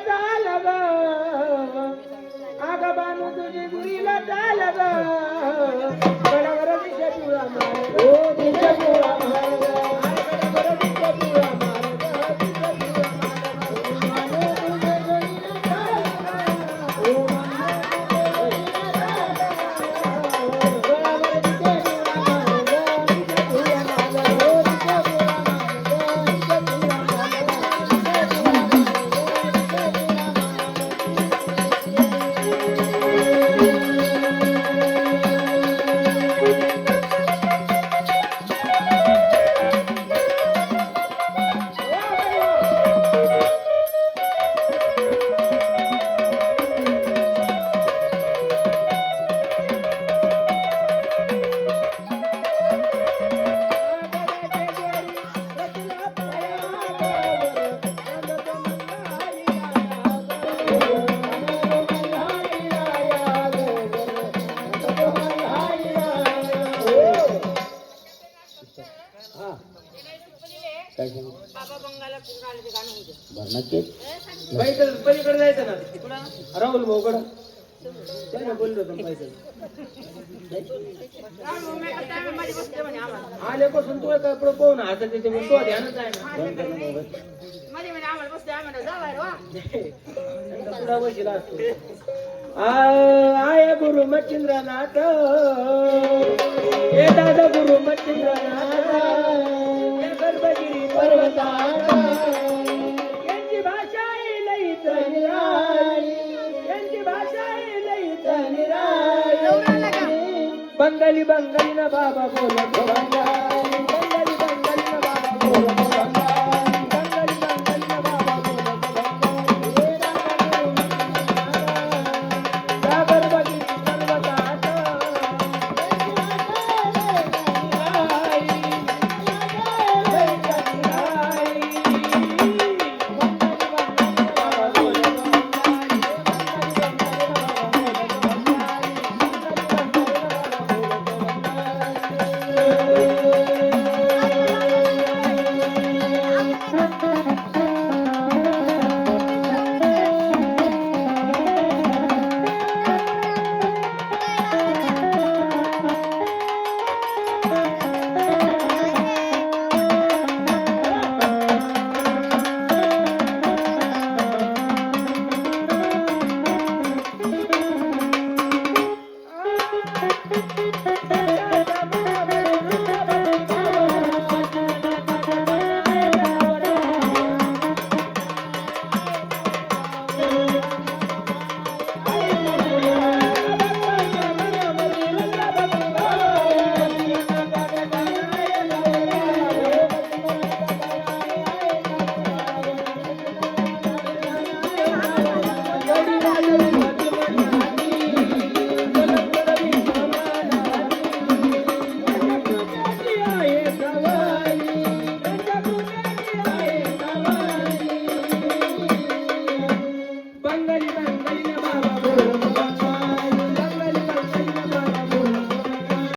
चाल ग आग बानू तुझी गुरीला चाल ग गडावर दिशा पिवळा मार ओ दिशा पिवळा मार गडावर दिशा पिवळा मार दिशा पिवळा पलीकडे जायचं ना राहुल भाऊकडं त्याने बोललो होतो आल्यापासून तू कपडे पाहून हातात येते तो ध्यानच आहे ना बसला असतो आय गुरु मच्छिंद्रनाथ हे दादा गुरु मच्छिंद्रनाथ गर्भगिरी पर्वतात यांची भाषा लईच निराळी यांची भाषा लईच निराळी बंगाली बंगाली ना बाबा बोलत बंगाली बंगाली ना बाबा बोलत